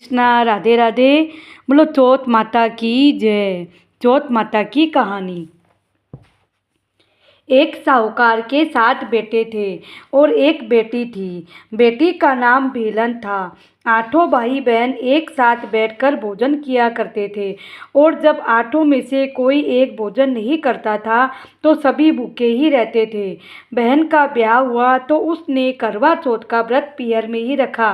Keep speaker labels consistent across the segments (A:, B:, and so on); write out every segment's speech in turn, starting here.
A: कृष्णा राधे राधे। बोलो चौथ माता की जय। चौथ माता की कहानी। एक साहूकार के 7 बेटे थे और एक बेटी थी। बेटी का नाम भीलन था। 8 भाई बहन एक साथ बैठकर भोजन किया करते थे और जब 8 में से कोई एक भोजन नहीं करता था तो सभी भूखे ही रहते थे। बहन का ब्याह हुआ तो उसने करवा चौथ का व्रत पीहर में ही रखा।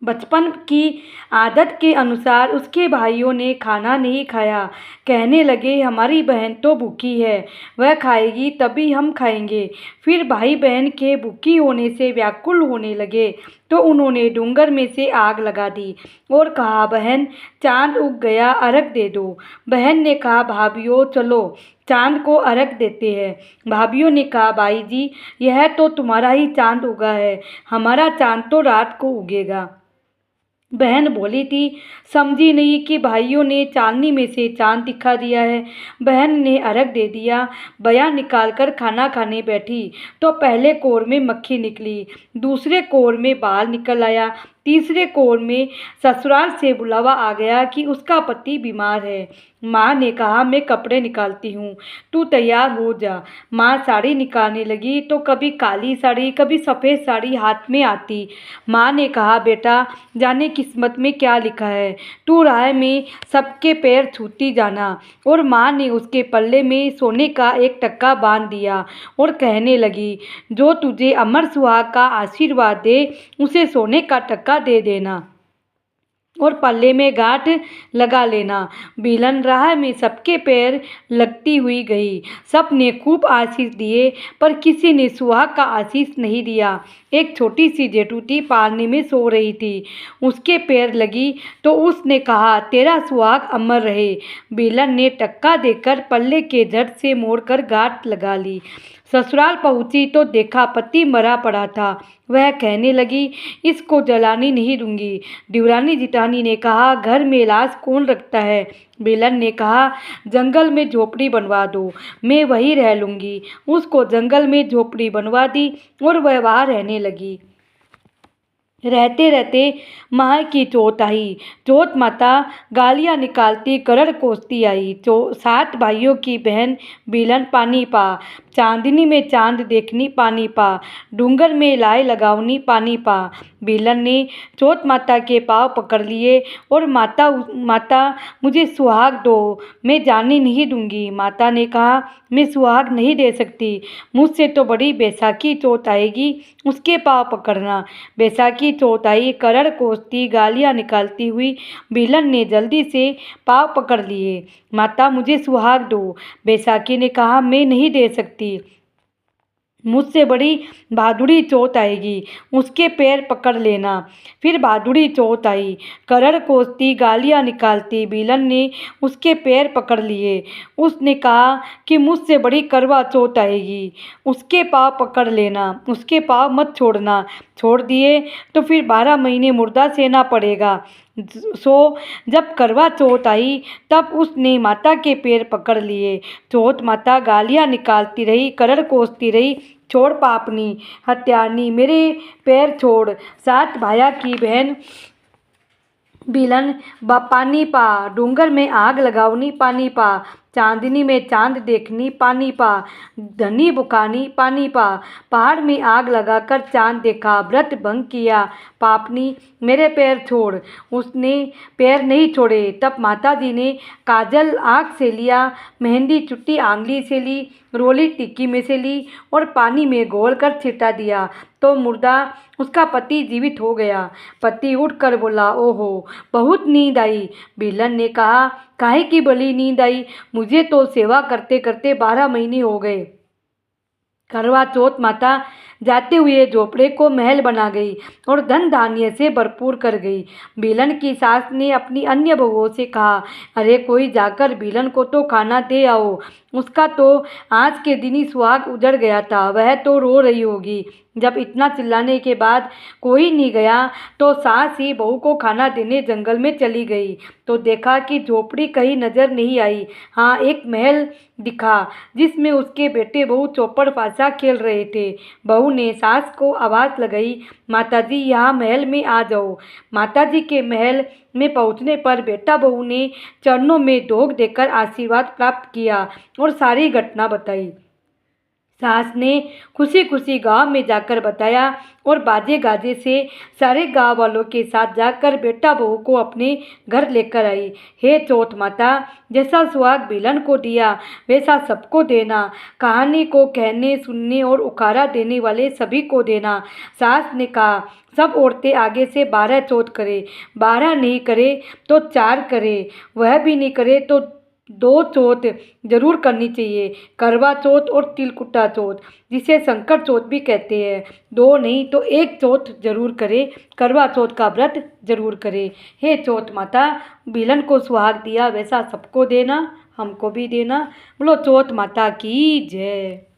A: बचपन की आदत के अनुसार उसके भाइयों ने खाना नहीं खाया। कहने लगे, हमारी बहन तो भूखी है, वह खाएगी तभी हम खाएंगे। फिर भाई बहन के भूखी होने से व्याकुल होने लगे तो उन्होंने डूंगर में से आग लगा दी और कहा, बहन चांद उग गया, अर्घ दे दो। बहन ने कहा, भाभीओ चलो चांद को अर्घ देते हैं। भाभीओं ने कहा, भाई जी यह तो तुम्हारा ही चांद उगा है, हमारा चांद तो रात को उगेगा। बहन बोली थी, समझी नहीं कि भाइयों ने चांदनी में से चांद दिखा दिया है। बहन ने अर्घ दे दिया। बयान निकालकर खाना खाने बैठी तो पहले कोर में मक्खी निकली, दूसरे कोर में बाल निकल आया, तीसरे कोर में ससुराल से बुलावा आ गया कि उसका पति बीमार है। माँ ने कहा, मैं कपड़े निकालती हूँ, तू तैयार हो जा। माँ साड़ी निकालने लगी तो कभी काली साड़ी कभी सफ़ेद साड़ी हाथ में आती। माँ ने कहा, बेटा जाने किस्मत में क्या लिखा है, तू राह में सबके पैर छूती जाना। और माँ ने उसके पल्ले में सोने का एक टक्का बांध दिया और कहने लगी, जो तुझे अमर सुहाग का आशीर्वाद दे उसे सोने का टक्का दे देना और पल्ले में गांठ लगा लेना। बिलन राह में सबके पैर लगती हुई गई। सब ने खूब आशीष दिए पर किसी ने सुहाग का आशीष नहीं दिया। एक छोटी सी जेठूटी पालने में सो रही थी, उसके पैर लगी तो उसने कहा, तेरा सुहाग अमर रहे। बिलन ने टक्का देकर पल्ले के झट से मोड़कर गांठ लगा ली। ससुराल पहुंची तो देखा पति मरा पड़ा था। वह कहने लगी, इसको जलाने नहीं दूंगी। देवरानी जिठानी ने कहा, घर में लाश कौन रखता है। बेलन ने कहा, जंगल में झोपड़ी बनवा दो, मैं वहीं रह लूँगी। उसको जंगल में झोपड़ी बनवा दी और वह वहाँ रहने लगी। रहते रहते माह की चौथ आई। चौथ माता गालियाँ निकालती करड़ कोसती आई। 7 भाइयों की बहन बिलन पानी पा, चांदनी में चांद देखनी पानी पा, डूंगर में लाई लगावनी पानी पा। बिलन ने चौथ माता के पाँव पकड़ लिए और माता माता मुझे सुहाग दो, मैं जाने नहीं दूंगी। माता ने कहा, मैं सुहाग नहीं दे सकती, मुझसे तो बड़ी बैसाखी चौथ आएगी, उसके पाँव पकड़ना। बैसाखी चौथ आई। करड़ कोसती गालियाँ निकालती हुई बिलन ने जल्दी से पाँव पकड़ लिए। माता मुझे सुहाग दो। बैसाखी ने कहा, मैं नहीं दे सकती, मुझसे बड़ी भादुड़ी चौथ आएगी, उसके पैर पकड़ लेना। फिर भादुड़ी चौथ आई। करड़ कोसती गालियाँ निकालती बिलन ने उसके पैर पकड़ लिए। उसने कहा कि मुझसे बड़ी करवा चौथ आएगी, उसके पाँव पकड़ लेना, उसके पाँव मत छोड़ना। छोड़ दिए तो फिर 12 महीने मुर्दा सेना पड़ेगा। जब करवा चौथ आई तब उसने माता के पैर पकड़ लिए। चौथ माता गालियाँ निकालती रही, करड़ कोसती रही, छोड़ पापनी हत्यानी, मेरे पैर छोड़। 7 भाया की बहन बिलन पानी पा, डूंगर में आग लगावनी पानी पा, चांदनी में चांद देखनी पानी पा, धनी बुकानी पानी पा, पहाड़ में आग लगाकर चांद देखा, व्रत भंग किया पापनी, मेरे पैर छोड़। उसने पैर नहीं छोड़े। तब माताजी ने काजल आँख से लिया, मेहंदी चुट्टी आंगली से ली, रोली टिक्की में से ली और पानी में घोल कर छिटा दिया तो मुर्दा उसका पति जीवित हो गया। पति उठकर बोला, ओहो बहुत नींद आई। बिलन ने कहा, काहे की बड़ी नींद आई, मुझे तो सेवा करते करते 12 महीने हो गए। करवा चौथ माता जाते हुए झोपड़े को महल बना गई और धन धान्य से भरपूर कर गई। बिलन की सास ने अपनी अन्य बहुओं से कहा, अरे कोई जाकर बिलन को तो खाना दे आओ, उसका तो आज के दिन ही सुहाग उजड़ गया था, वह तो रो रही होगी। जब इतना चिल्लाने के बाद कोई नहीं गया तो सास ही बहू को खाना देने जंगल में चली गई। तो देखा कि झोपड़ी कहीं नजर नहीं आई। हाँ, एक महल दिखा जिसमें उसके बेटे बहू चौपड़ पासा खेल रहे थे। बहू ने सास को आवाज़ लगाई, माताजी यहाँ महल में आ जाओ। माताजी के महल में पहुँचने पर बेटा बहू ने चरणों में धोख देकर आशीर्वाद प्राप्त किया और सारी घटना बताई। सास ने खुशी खुशी गांव में जाकर बताया और बाजे गाजे से सारे गांव वालों के साथ जाकर बेटा बहू को अपने घर लेकर आई। हे चौथ माता, जैसा सुहाग बिलन को दिया वैसा सबको देना। कहानी को कहने सुनने और उखाड़ा देने वाले सभी को देना। सास ने कहा, सब औरतें आगे से 12 चौथ करे, 12 नहीं करे तो 4 करे, वह भी नहीं करे तो 2 चौथ जरूर करनी चाहिए, करवा चौथ और तिलकुटा चौथ, जिसे संकट चौथ भी कहते हैं। 2 नहीं तो 1 चौथ जरूर करे, करवा चौथ का व्रत जरूर करे। हे चौथ माता, बिलन को सुहाग दिया वैसा सबको देना, हमको भी देना। बोलो चौथ माता की जय।